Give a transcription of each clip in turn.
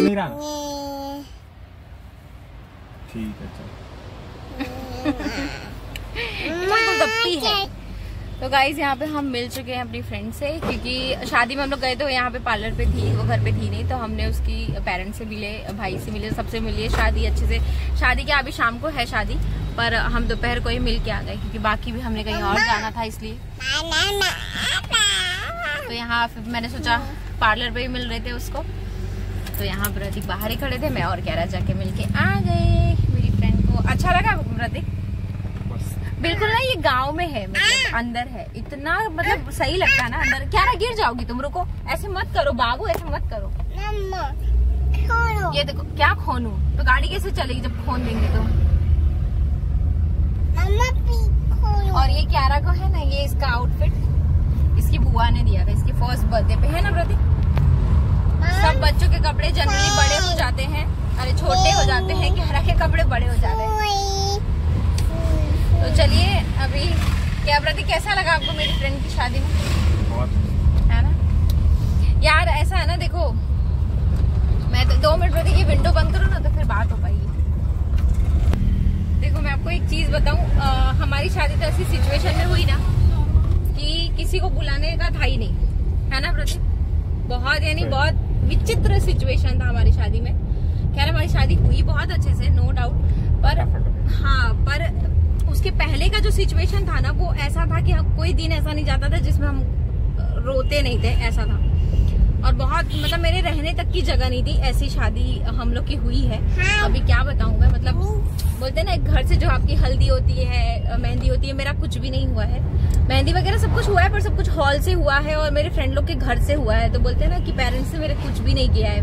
मेरा ठीक है चल। है। तो गाइज यहाँ पे हम मिल चुके हैं अपनी फ्रेंड से, क्योंकि शादी में हम लोग गए थे, यहाँ पे पार्लर पे थी, वो घर पे थी नहीं, तो हमने उसकी पेरेंट्स से मिले, भाई से मिले, सबसे मिले। शादी अच्छे से, शादी क्या अभी शाम को है शादी, पर हम दोपहर को ही मिल के आ गए, क्योंकि बाकी भी हमने कहीं और जाना था इसलिए। तो यहाँ फिर मैंने सोचा पार्लर पे ही मिल रहे थे उसको, तो यहाँ प्रतीक बाहर ही खड़े थे, मैं और क्यारा जाके मिल के आ गए मेरी फ्रेंड को। अच्छा लगा प्रतीक? बिल्कुल ना, ये गांव में है, मतलब अंदर है, इतना मतलब सही लगता है ना अंदर। क्या ना गिर जाओगी तुम, रुको, ऐसे मत करो बाबू, ऐसे मत करो। ये देखो क्या खोनू, तो गाड़ी कैसे चलेगी जब खोन देंगे तो। और ये क्यारा को है ना, ये इसका आउटफिट इसकी बुआ ने दिया था इसकी फर्स्ट बर्थडे पे, है ना प्रतीक? सब बच्चों के कपड़े जनरली बड़े हो जाते हैं, अरे छोटे हो जाते हैं, क्यारा के कपड़े बड़े हो जाते हैं। तो चलिए अभी क्या प्रतीक, कैसा लगा आपको मेरी फ्रेंड की शादी में? बहुत है ना यार, ऐसा है ना, देखो मैं तो 2 मिनट प्रतीक ये विंडो बंद करूँ ना तो फिर बात हो पाएगी। देखो मैं आपको एक चीज बताऊं, हमारी शादी तो ऐसी सिचुएशन में हुई ना कि किसी को बुलाने का था ही नहीं, है ना प्रतीक? बहुत यानी बहुत विचित्र सिचुएशन था हमारी शादी में। खैर हमारी शादी हुई बहुत अच्छे से, नो डाउट, पर हाँ, पर उसके पहले का जो सिचुएशन था ना, वो ऐसा था कि कोई दिन ऐसा नहीं जाता था जिसमें हम रोते नहीं थे, ऐसा था। और बहुत मतलब मेरे रहने तक की जगह नहीं थी, ऐसी शादी हम लोग की हुई है। अभी क्या बताऊं मैं, मतलब बोलते हैं ना, एक घर से जो आपकी हल्दी होती है, मेहंदी होती है, मेरा कुछ भी नहीं हुआ है। मेहंदी वगैरह सब कुछ हुआ है, पर सब कुछ हॉल से हुआ है और मेरे फ्रेंड लोग के घर से हुआ है। तो बोलते हैं ना कि पेरेंट्स ने मेरे कुछ भी नहीं किया है,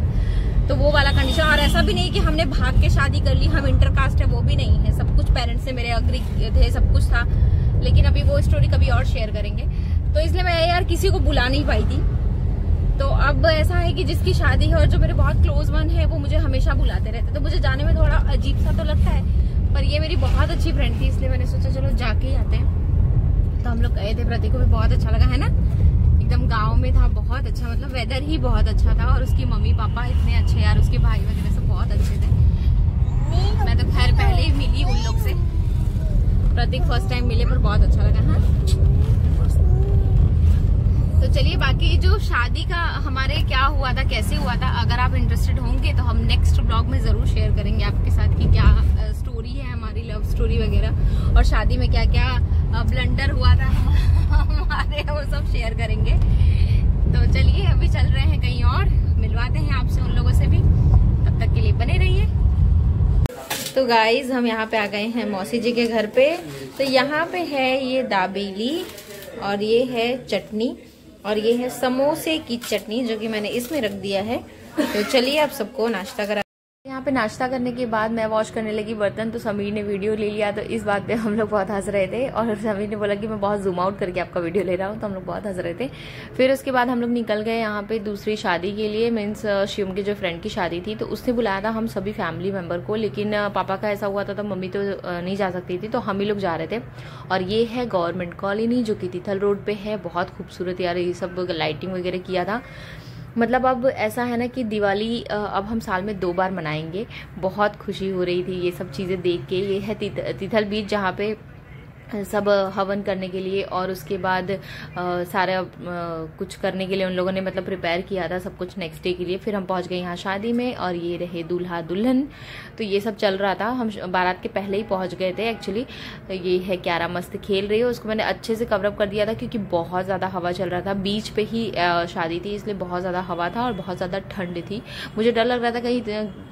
तो वो वाला कंडीशन। और ऐसा भी नहीं कि हमने भाग के शादी कर ली, हम इंटरकास्ट है, वो भी नहीं है। सब कुछ पेरेंट्स से मेरे अग्री थे, सब कुछ था। लेकिन अभी वो स्टोरी कभी और शेयर करेंगे। तो इसलिए मैं यार किसी को बुला नहीं पाई थी। तो अब ऐसा है कि जिसकी शादी है और जो मेरे बहुत क्लोज वन है, वो मुझे हमेशा बुलाते रहते, तो मुझे जाने में थोड़ा अजीब सा तो लगता है, पर ये मेरी बहुत अच्छी फ्रेंड थी, इसलिए मैंने सोचा चलो जाके ही आते हैं। तो हम लोग गए थे, प्रतीक को भी बहुत अच्छा लगा, है ना? एकदम गांव में था, बहुत अच्छा, मतलब वेदर ही बहुत अच्छा था। और उसकी मम्मी पापा इतने अच्छे यार, उसके भाई वगैरह सब बहुत अच्छे थे। मैं तो खैर पहले ही मिली उन लोग से, प्रतीक फर्स्ट टाइम मिले, पर बहुत अच्छा लगा। हाँ, तो चलिए बाकी जो शादी का हमारे क्या हुआ था, कैसे हुआ था, अगर आप इंटरेस्टेड होंगे तो हम नेक्स्ट ब्लॉग में जरूर शेयर करेंगे आपके साथ कि क्या स्टोरी है हमारी, लव स्टोरी वगैरह, और शादी में क्या क्या ब्लंडर हुआ था हमारे, वो सब शेयर करेंगे। तो चलिए अभी चल रहे हैं कहीं और, मिलवाते हैं आपसे उन लोगों से भी, तब तक के लिए बने रहिए। तो गाइज हम यहाँ पे आ गए हैं मौसी जी के घर पे। तो यहाँ पे है ये दाबेली, और ये है चटनी, और ये है समोसे की चटनी, जो कि मैंने इसमें रख दिया है। तो चलिए आप सबको नाश्ता करा। यहाँ पे नाश्ता करने के बाद मैं वॉश करने लगी बर्तन, तो समीर ने वीडियो ले लिया, तो इस बात पे हम लोग बहुत हंस रहे थे। और समीर ने बोला कि मैं बहुत जूम आउट करके आपका वीडियो ले रहा हूँ, तो हम लोग बहुत हंस रहे थे। फिर उसके बाद हम लोग निकल गए यहाँ पे दूसरी शादी के लिए, मीन्स शिवम की जो फ्रेंड की शादी थी, तो उसने बुलाया था हम सभी फैमिली मेम्बर को, लेकिन पापा का ऐसा हुआ था तो मम्मी तो नहीं जा सकती थी, तो हम ही लोग जा रहे थे। और ये है गवर्नमेंट कॉलोनी, जो कि तिथल रोड पे है, बहुत खूबसूरत यार, ये सब लाइटिंग वगैरह किया था। मतलब अब ऐसा है ना कि दिवाली अब हम साल में 2 बार मनाएंगे। बहुत खुशी हो रही थी ये सब चीज़ें देख के। ये है तिथल बीच, जहाँ पे सब हवन करने के लिए और उसके बाद सारा कुछ करने के लिए उन लोगों ने मतलब प्रिपेयर किया था सब कुछ नेक्स्ट डे के लिए। फिर हम पहुंच गए यहाँ शादी में, और ये रहे दूल्हा दुल्हन। तो ये सब चल रहा था, हम बारात के पहले ही पहुंच गए थे एक्चुअली। तो ये है क्यारा मस्त खेल रही है, उसको मैंने अच्छे से कवरअप कर दिया था क्योंकि बहुत ज़्यादा हवा चल रहा था। बीच पे ही शादी थी, इसलिए बहुत ज़्यादा हवा था और बहुत ज़्यादा ठंड थी। मुझे डर लग रहा था कहीं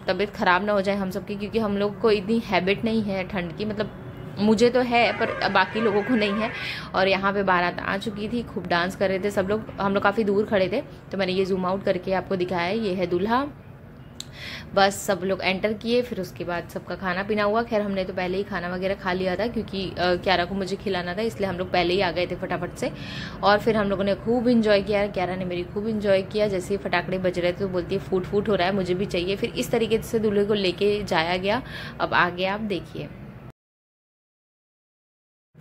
तबीयत ख़राब ना हो जाए हम सबकी, क्योंकि हम लोग को इतनी हैबिट नहीं है ठंड की, मतलब मुझे तो है पर बाकी लोगों को नहीं है। और यहाँ पे बारात आ चुकी थी, खूब डांस कर रहे थे सब लोग। हम लोग काफ़ी दूर खड़े थे, तो मैंने ये जूम आउट करके आपको दिखाया है। ये है दूल्हा, बस सब लोग एंटर किए, फिर उसके बाद सबका खाना पीना हुआ। खैर हमने तो पहले ही खाना वगैरह खा लिया था, क्योंकि क्यारा को मुझे खिलाना था, इसलिए हम लोग पहले ही आ गए थे फटाफट से। और फिर हम लोगों ने खूब इन्जॉय किया, क्यारा ने मेरी खूब इन्जॉय किया। जैसे ही फटाकड़े बज रहे थे तो बोलती है फूट फूट हो रहा है, मुझे भी चाहिए। फिर इस तरीके से दूल्हे को लेके जाया गया। अब आगे आप देखिए।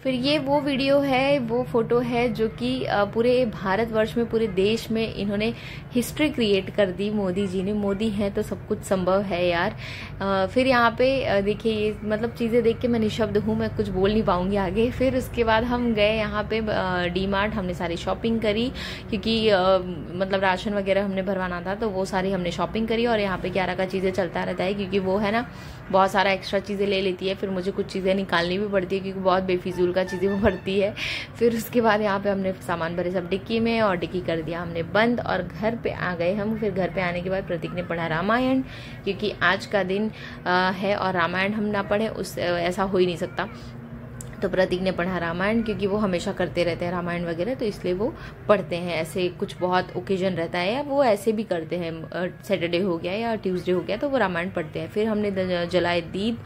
फिर ये वो वीडियो है, वो फोटो है जो कि पूरे भारतवर्ष में, पूरे देश में इन्होंने हिस्ट्री क्रिएट कर दी मोदी जी ने। मोदी है तो सब कुछ संभव है यार। फिर यहाँ पे देखिए, ये मतलब चीजें देख के मैं निशब्द हूँ, मैं कुछ बोल नहीं पाऊंगी आगे। फिर उसके बाद हम गए यहाँ पे डी मार्ट, हमने सारी शॉपिंग करी क्योंकि मतलब राशन वगैरह हमने भरवाना था, तो वो सारी हमने शॉपिंग करी। और यहाँ पे कियारा का चीजें चलता रहता है क्योंकि वो है ना बहुत सारा एक्स्ट्रा चीजें ले लेती है, फिर मुझे कुछ चीजें निकालनी भी पड़ती है क्योंकि बहुत बेफिजूल का चीजें वो भरती है। फिर उसके बाद यहाँ पे हमने सामान भरे सब डिक्की में, और डिक्की कर दिया हमने बंद, और घर पे आ गए हम। फिर घर पे आने के बाद प्रतीक ने पढ़ा रामायण, क्योंकि आज का दिन है और रामायण हम ना पढ़े उस ऐसा हो ही नहीं सकता। तो प्रतीक ने पढ़ा रामायण, क्योंकि वो हमेशा करते रहते हैं रामायण वगैरह, तो इसलिए वो पढ़ते हैं। ऐसे कुछ बहुत ओकेजन रहता है या वो ऐसे भी करते हैं, सैटरडे हो गया या ट्यूसडे हो गया तो वो रामायण पढ़ते हैं। फिर हमने जलाए दीप।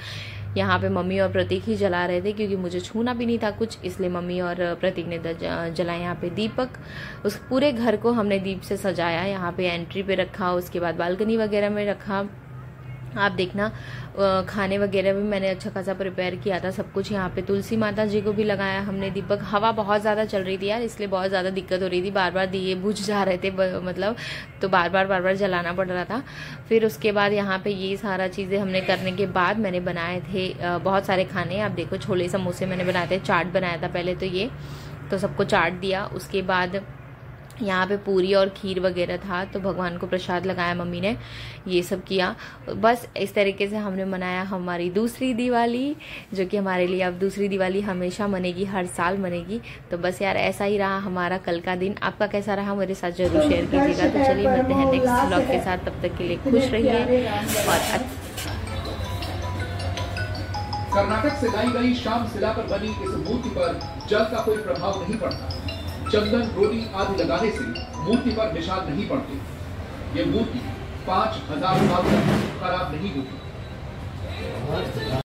यहाँ पे मम्मी और प्रतीक ही जला रहे थे क्योंकि मुझे छूना भी नहीं था कुछ, इसलिए मम्मी और प्रतीक ने जलाए यहाँ पे दीपक। उस पूरे घर को हमने दीप से सजाया। यहाँ पे एंट्री पे रखा, उसके बाद बालकनी वगैरह में रखा। आप देखना खाने वगैरह भी मैंने अच्छा खासा प्रिपेयर किया था सब कुछ। यहाँ पे तुलसी माता जी को भी लगाया हमने दीपक। हवा बहुत ज़्यादा चल रही थी यार, इसलिए बहुत ज़्यादा दिक्कत हो रही थी, बार बार दिए बुझ जा रहे थे मतलब, तो बार बार जलाना पड़ रहा था। फिर उसके बाद यहाँ पे ये सारा चीज़ें हमने करने के बाद मैंने बनाए थे बहुत सारे खाने। आप देखो, छोले समोसे मैंने बनाए थे, चाट बनाया था पहले तो ये, तो सबको चाट दिया। उसके बाद यहाँ पे पूरी और खीर वगैरह था, तो भगवान को प्रसाद लगाया मम्मी ने, ये सब किया। बस इस तरीके से हमने मनाया हमारी दूसरी दिवाली, जो कि हमारे लिए अब दूसरी दिवाली हमेशा मनेगी, हर साल मनेगी। तो बस यार ऐसा ही रहा हमारा कल का दिन। आपका कैसा रहा मेरे साथ जरूर शेयर कीजिएगा। तो चलिए मिलते हैं नेक्स्ट व्लॉग के साथ, तब तक के लिए खुश रहिए। और कर्नाटक से लाई गई श्याम शिला पर बनी इस मूर्ति पर जल का कोई प्रभाव नहीं पड़ता। चंदन, रोली आदि लगाने से मूर्ति पर निशान नहीं पड़ते। ये मूर्ति 5000 साल तक खराब नहीं होती।